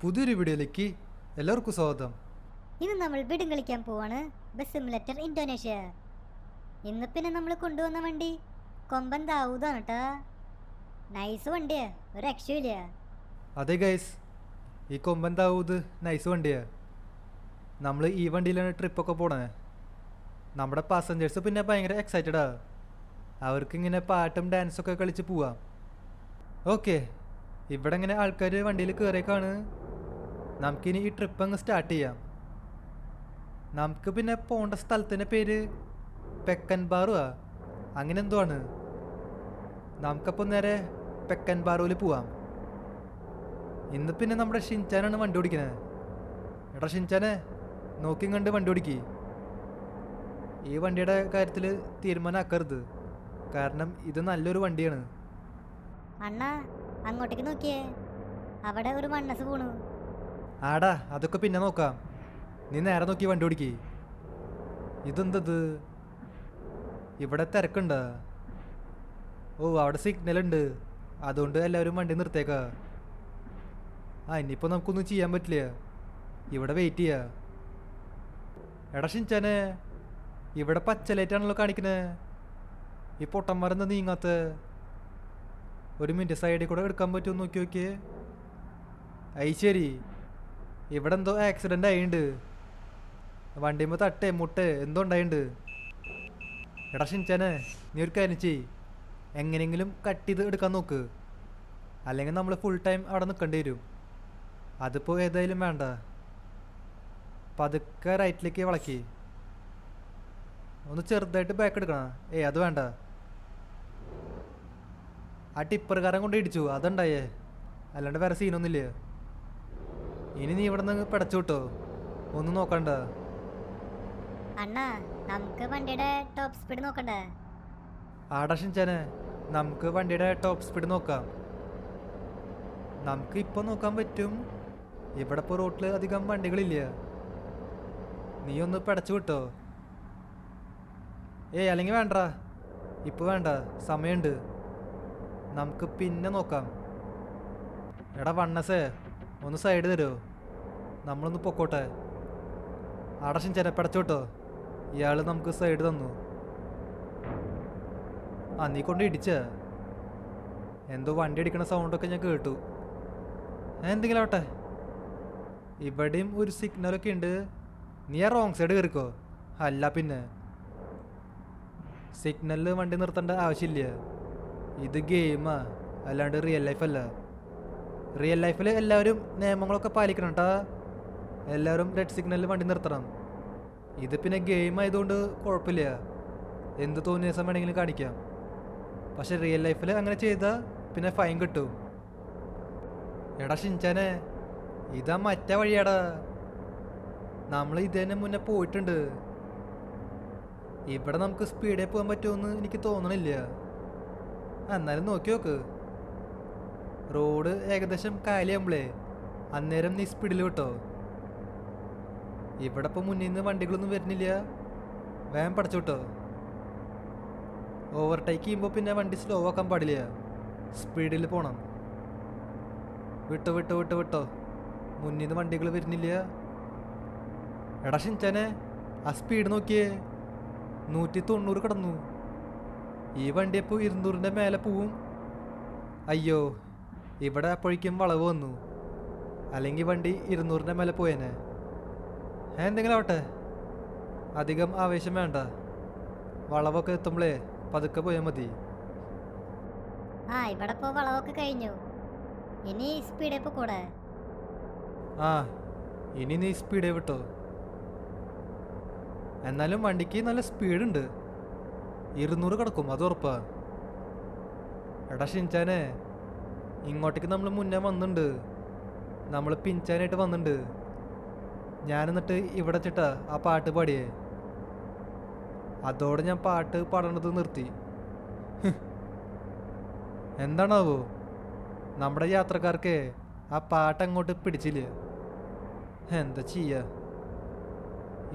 പുതിയൊരു വീഡിയോയിലേക്ക് എല്ലാവർക്കും സ്വാഗതം. ഇന്ന് നമ്മൾ വീടും കളിക്കാൻ പോവാണ്. Bus simulator Indonesia. ഇന്ന് പിന്നെ നമ്മൾ കൊണ്ടുവന്ന വണ്ടി കൊമ്പൻ ദാവൂദാണ് കേട്ടാ. നൈസ് വണ്ടിയാ, ഒരു രക്ഷയില്ല. അതെ ഗൈസ്, ഈ കൊമ്പൻ ദാവൂദ് നൈസ് വണ്ടിയാ. നമ്മൾ ഈ വണ്ടിയിലാണ് ട്രിപ്പൊക്കെ പോണേ. നമ്മുടെ പാസഞ്ചേഴ്സ് പിന്നെ ഭയങ്കര എക്സൈറ്റഡാ. അവർക്കിങ്ങനെ പാട്ടും ഡാൻസൊക്കെ കളിച്ച് പോവാം. ഓക്കെ, ഇവിടെ ഇങ്ങനെ ആൾക്കാർ വണ്ടിയിൽ കയറിയേക്കാണ്. നമുക്കിനി ഈ ട്രിപ്പ് അങ്ങ് സ്റ്റാർട്ട് ചെയ്യാം. നമുക്ക് പിന്നെ പോകേണ്ട സ്ഥലത്തിൻ്റെ പേര് പെക്കൻബാറുവാ, അങ്ങനെ എന്തോ ആണ്. നമുക്കപ്പോൾ നേരെ പെക്കൻബാറുവിൽ പോവാം. ഇന്ന് പിന്നെ നമ്മുടെ ഷിൻചാനാണ് വണ്ടി ഓടിക്കുന്നത്. എടാ ഷിൻചാനെ, നോക്കിയും കണ്ട് വണ്ടി ഓടിക്കി. ഈ വണ്ടിയുടെ കാര്യത്തിൽ തീരുമാനമാക്കരുത്, കാരണം ഇത് നല്ലൊരു വണ്ടിയാണ്. അണ്ണാ, അങ്ങോട്ടേക്ക് നോക്കിയേ, അവിടെ ഒരു മണ്ണസ് പോണു. ആടാ, അതൊക്കെ പിന്നെ നോക്കാം. നീ നേരെ നോക്കി വണ്ടി ഓടിക്കി. ഇതെന്തത്? ഇവിടെ തിരക്കുണ്ടോ? ഓ, അവിടെ സിഗ്നൽ ഉണ്ട്, അതുകൊണ്ട് എല്ലാവരും വണ്ടി നിർത്തേക്കാ. ഇനിയിപ്പോൾ നമുക്കൊന്നും ചെയ്യാൻ പറ്റില്ല, ഇവിടെ വെയിറ്റ് ചെയ്യാ. എടാ ഷിൻചാനെ, ഇവിടെ പച്ചലൈറ്റാണല്ലോ കാണിക്കണേ. ഈ പൊട്ടന്മാരെന്താ നീങ്ങാത്ത? ഒരു മിനിറ്റ്, സൈഡിൽ കൂടെ എടുക്കാൻ പറ്റുമോ നോക്കി നോക്കിയേ. ശരി, ഇവിടെ എന്തോ ആക്സിഡൻ്റ് ആയിട്ടുണ്ട്. വണ്ടിയുമ്പോൾ തട്ടേ മുട്ടേ എന്തോ ഉണ്ടായിട്ടുണ്ട്. എടാ ഷിൻചാനെ, നീ ഒരു കാര്യം ചെയ്യ്, എങ്ങനെയെങ്കിലും കട്ട് ചെയ്ത് എടുക്കാൻ നോക്ക്, അല്ലെങ്കിൽ നമ്മൾ ഫുൾ ടൈം അവിടെ നിൽക്കേണ്ടി വരും. അതിപ്പോൾ ഏതായാലും വേണ്ട. പതുക്കെ റൈറ്റിലേക്ക് വളക്കി, ഒന്ന് ചെറുതായിട്ട് ബാക്ക് എടുക്കണം. അത് വേണ്ട. ആ ടിപ്പറുകാരൻ കൊണ്ട് ഇടിച്ചു, അതുണ്ടായേ, അല്ലാണ്ട് വേറെ സീനൊന്നുമില്ല. ഇനി നീ ഇവിടെ നിന്ന് പിടച്ചു വിട്ടോ, ഒന്നും നോക്കണ്ട. അണ്ണാ, നമുക്ക് വണ്ടിയുടെ ടോപ്പ് സ്പീഡ് നോക്കണ്ടേ? ആടാ ഷിൻചാനെ, നമുക്ക് വണ്ടിയുടെ ടോപ്പ് സ്പീഡ് നോക്കാം. നമുക്ക് ഇപ്പം നോക്കാൻ പറ്റും. ഇവിടെ ഇപ്പോൾ റോട്ടിൽ അധികം വണ്ടികളില്ല. നീ ഒന്ന് പിടച്ചു വിട്ടോ. അല്ലെങ്കിൽ വേണ്ട, ഇപ്പോൾ വേണ്ട, സമയമുണ്ട്, നമുക്ക് പിന്നെ നോക്കാം. എടാ വണ്ണസേ, ഒന്ന് സൈഡ് തരുമോ? നമ്മളൊന്ന് പൊക്കോട്ടെ. ആടാ ഷിൻചാനെ, പിടച്ചു വിട്ടോ. ഇയാൾ നമുക്ക് സൈഡ് തന്നു. നീ കൊണ്ട് ഇടിച്ചേ? എന്തോ വണ്ടി അടിക്കണ സൗണ്ടൊക്കെ ഞാൻ കേട്ടു. എന്തെങ്കിലും ആവട്ടെ. ഇവിടെയും ഒരു സിഗ്നലൊക്കെ ഉണ്ട്. നീ ആ റോങ് സൈഡ് കയറിക്കോ. അല്ല പിന്നെ സിഗ്നലിൽ വണ്ടി നിർത്തേണ്ട ആവശ്യമില്ല. ഇത് ഗെയിമാ, അല്ലാണ്ട് റിയൽ ലൈഫ് അല്ല. റിയൽ ലൈഫിൽ എല്ലാവരും നിയമങ്ങളൊക്കെ പാലിക്കണം കേട്ടാ. എല്ലാവരും റെഡ് സിഗ്നലിൽ വണ്ടി നിർത്തണം. ഇത് പിന്നെ ഗെയിം ആയതുകൊണ്ട് കുഴപ്പമില്ല, എന്ത് തോന്നിയ ദിവസം വേണമെങ്കിലും കാണിക്കാം. പക്ഷെ റിയൽ ലൈഫിൽ അങ്ങനെ ചെയ്താൽ പിന്നെ ഫൈൻ കിട്ടും. എടാ ഷിൻചാനെ, ഇതാ മറ്റേ വഴിയാടാ. നമ്മൾ ഇതിന് മുന്നേ പോയിട്ടുണ്ട്. ഇവിടെ നമുക്ക് സ്പീഡിൽ പോകാൻ പറ്റുമെന്ന് എനിക്ക് തോന്നണില്ല. എന്നാലും നോക്കി നോക്ക്. റോഡ് ഏകദേശം കാലിയാകുമ്പോഴേ അന്നേരം നീ സ്പീഡിൽ വിട്ടോ. ഇവിടെ ഇപ്പോൾ മുന്നിൽ നിന്ന് വണ്ടികളൊന്നും വരുന്നില്ല, വേഗം പഠിച്ചു വിട്ടോ. ഓവർടേക്ക് ചെയ്യുമ്പോൾ പിന്നെ വണ്ടി സ്ലോ ആക്കാൻ പാടില്ല, സ്പീഡിൽ പോകണം. വിട്ടോ വിട്ടോ വിട്ടോ വിട്ടോ, മുന്നിൽ നിന്ന് വണ്ടികൾ വരുന്നില്ല. എടാ ഷിൻചാനെ, ആ സ്പീഡ് നോക്കിയേ, 190 കടന്നു. ഈ വണ്ടി ഇപ്പോൾ 200ൻ്റെ മേലെ പോവും. അയ്യോ, ഇവിടെ അപ്പോഴേക്കും വളവ് വന്നു, അല്ലെങ്കിൽ വണ്ടി 200ൻ്റെ മേലെ പോയേനെ. എന്തെങ്കിലും ആവട്ടെ, അധികം ആവേശം വേണ്ട. വളവൊക്കെ എത്തുമ്പോഴേ പതുക്കെ പോയാൽ മതി. ഇവിടെ ഇപ്പോൾ വളവൊക്കെ കഴിഞ്ഞു, ഇനി സ്പീഡ് ഇപ്പോൾ കൂടെ. ഇനി നീ സ്പീഡേ വിട്ടോ. എന്നാലും വണ്ടിക്ക് നല്ല സ്പീഡുണ്ട്, 200 കിടക്കും, അത് ഉറപ്പാ. എടാ ഷിൻചാനെ, ഇങ്ങോട്ടേക്ക് നമ്മൾ മുന്നേ വന്നിട്ടുണ്ട്. നമ്മൾ പിഞ്ചാനായിട്ട് വന്നിട്ടുണ്ട്. ഞാനെന്നിട്ട് ഇവിടെ വെച്ചിട്ടാ ആ പാട്ട് പാടിയേ. അതോടെ ഞാൻ പാട്ട് പാടണത് നിർത്തി. എന്താണാവോ, നമ്മുടെ യാത്രക്കാർക്ക് ആ പാട്ട് അങ്ങോട്ട് പിടിച്ചില്ല. എന്താ ചെയ്യാ?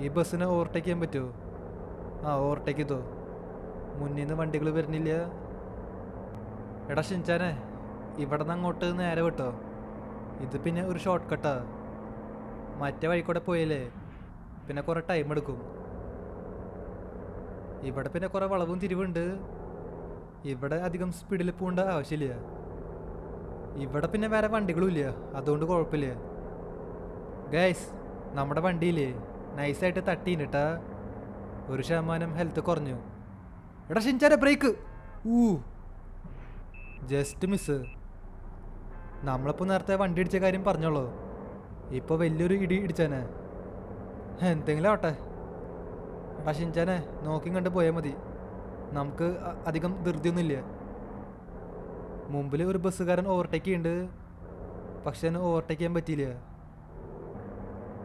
ഈ ബസ്സിനെ ഓവർടേക്ക് ചെയ്യാൻ പറ്റുമോ? ഓവർടേക്ക് ചെയ്തോ, മുന്നിൽ നിന്ന് വണ്ടികൾ വരുന്നില്ല. എടാ ഷിൻചാനെ, ഇവിടെ നിന്ന് അങ്ങോട്ട് നേരെ വിട്ടോ, ഇത് പിന്നെ ഒരു ഷോർട്ട് കട്ടാ. മറ്റേ വഴി കൂടെ പോയാലേ പിന്നെ കുറേ ടൈം എടുക്കും. ഇവിടെ പിന്നെ കുറേ വളവും തിരിവുണ്ട്. ഇവിടെ അധികം സ്പീഡിൽ പോകേണ്ട ആവശ്യമില്ല. ഇവിടെ പിന്നെ വേറെ വണ്ടികളും ഇല്ല, അതുകൊണ്ട് കുഴപ്പമില്ല. ഗൈസ്, നമ്മുടെ വണ്ടിയില്ലേ നൈസായിട്ട് തട്ടീനിട്ടാ 1% ഹെൽത്ത് കുറഞ്ഞു. എടാ ഷിൻചാനെ ബ്രേക്ക്! Just miss. നമ്മളിപ്പോൾ നേരത്തെ വണ്ടി ഇടിച്ച കാര്യം പറഞ്ഞോളൂ, ഇപ്പോൾ വലിയൊരു ഇടി ഇടിച്ചാനെ. എന്തെങ്കിലും ആവട്ടെ. എടാ ഷിൻചാനെ നോക്കി കണ്ട് പോയാൽ മതി, നമുക്ക് അധികം ധൃതിയൊന്നുമില്ല. മുമ്പിൽ ഒരു ബസ്സുകാരൻ ഓവർടേക്ക് ചെയ്യുന്നുണ്ട്, പക്ഷെ അതിന് ഓവർടേക്ക് ചെയ്യാൻ പറ്റിയില്ല.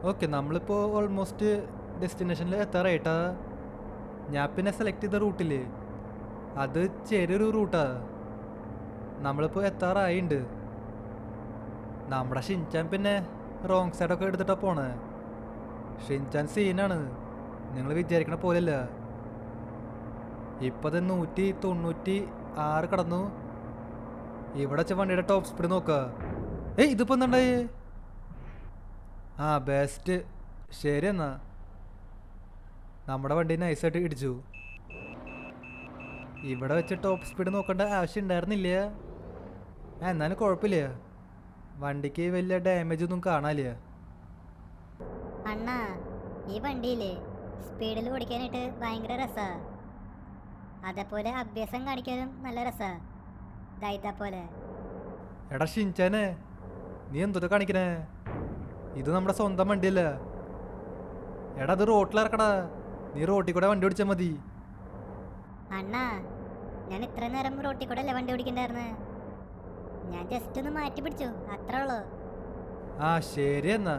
ഓക്കെ, നമ്മളിപ്പോൾ ഓൾമോസ്റ്റ് ഡെസ്റ്റിനേഷനിൽ എത്താറായിട്ടാ. ഞാൻ പിന്നെ സെലക്ട് ചെയ്ത റൂട്ടില്ലേ അത് ചെറിയൊരു റൂട്ടാ. നമ്മളിപ്പോൾ എത്താറായിണ്ട്. നമ്മുടെ ഷിൻചാൻ പിന്നെ റോങ് സൈഡൊക്കെ എടുത്തിട്ടാ പോണേ. ഷിൻചാൻ സീനാണ്, നിങ്ങൾ വിചാരിക്കണ പോലെയല്ല. ഇപ്പം അത് 196 കടന്നു. ഇവിടെ വെച്ച വണ്ടിയുടെ ടോപ്പ് സ്പീഡ് നോക്കുക. ഇതിപ്പോൾ എന്തുണ്ടായി? ബെസ്റ്റ്. ശരി എന്നാ, നമ്മുടെ വണ്ടി നൈസായിട്ട് ഇടിച്ചു. ഇവിടെ വെച്ച് ടോപ്പ് സ്പീഡ് നോക്കേണ്ട ആവശ്യം ഉണ്ടായിരുന്നില്ല. എന്നാലും കുഴപ്പമില്ല, വണ്ടിക്ക് വലിയ ഡാമേജ് ഒന്നും കാണാനില്ല. അണ്ണാ, ഈ വണ്ടിയില്ലേ സ്പീഡിൽ ഓടിക്കാനായിട്ട് ഭയങ്കര രസാ. അതേപോലെ അഭ്യാസം കാണിക്കാനും നല്ല രസാ. പോലെ എടാ ഷിൻചാനെ, നീ എന്തൊക്കെ കാണിക്കണേ? ഇത് നമ്മുടെ സ്വന്തം വണ്ടിയല്ല. എടാ അത് റോട്ടിലിറക്കടാ, നീ റോട്ടിൽ കൂടെ വണ്ടി ഓടിച്ചാൽ മതി. അണ്ണാ, ഞാൻ ഇത്ര നേരം റോട്ടിൽ കൂടെ അല്ലേ വണ്ടി ഓടിക്കണ്ടായിരുന്നേ. ഞാൻ ജസ്റ്റ് ഒന്ന് മാറ്റി പിടിച്ചു, അത്രേ ഉള്ളൂ. ശരി എന്നാ.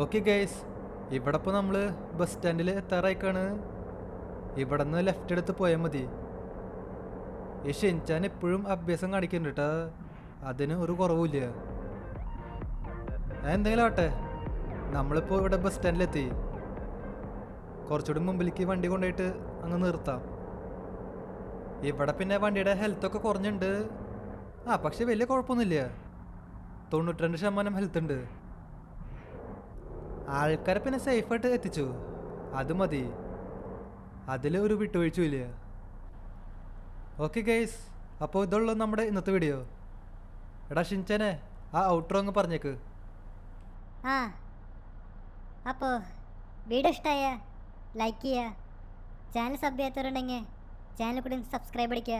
ഓക്കെ ഗൈസ്, ഇവിടെ ഇപ്പോൾ നമ്മൾ ബസ് സ്റ്റാൻഡിൽ എത്താറായിക്കാണ്. ഇവിടെ നിന്ന് ലെഫ്റ്റ് എടുത്ത് പോയാൽ മതി. ഈ ഷിൻചാൻ എപ്പോഴും അഭ്യാസം കാണിക്കുന്നുണ്ട് കേട്ടോ, അതിന് ഒരു കുറവുമില്ല. എന്തെങ്കിലും ആവട്ടെ, നമ്മളിപ്പോൾ ഇവിടെ ബസ് സ്റ്റാൻഡിലെത്തി. കുറച്ചുകൂടി മുമ്പിലേക്ക് വണ്ടി കൊണ്ടുപോയിട്ട് അങ്ങ് നിർത്താം. ഇവിടെ പിന്നെ വണ്ടിയുടെ ഹെൽത്തൊക്കെ കുറഞ്ഞുണ്ട്. പക്ഷെ വലിയ കുഴപ്പമൊന്നുമില്ല, 92% ഹെൽത്ത് ഉണ്ട്. ആൾക്കാരെ പിന്നെ സേഫായിട്ട് എത്തിച്ചു, അത് മതി. അതിൽ ഒരു വിട്ടുവീഴ്ചയില്ല. ഓക്കെ ഗൈസ്, അപ്പോൾ ഇതുള്ളൂ നമ്മുടെ ഇന്നത്തെ വീഡിയോ. എടാ ഷിൻചാനെ, ഔട്ട്രോ അങ്ങ് പറഞ്ഞേക്ക്. അപ്പോൾ വീഡിയോ ഇഷ്ടമായ ലൈക്ക് ചെയ്യുക, ചാനൽ സബ് ചെയ്യാത്തവരുണ്ടെങ്കിൽ ചാനൽ കൂടി സബ്സ്ക്രൈബ് അടിക്കുക.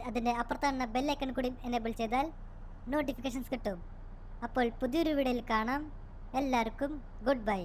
അതിൻ്റെ അപ്പുറത്താണ് ബെല്ലൈക്കൺ കൂടി എനേബിൾ ചെയ്താൽ നോട്ടിഫിക്കേഷൻസ് കിട്ടും. അപ്പോൾ പുതിയൊരു വീഡിയോയിൽ കാണാം. എല്ലാവർക്കും ഗുഡ് ബൈ.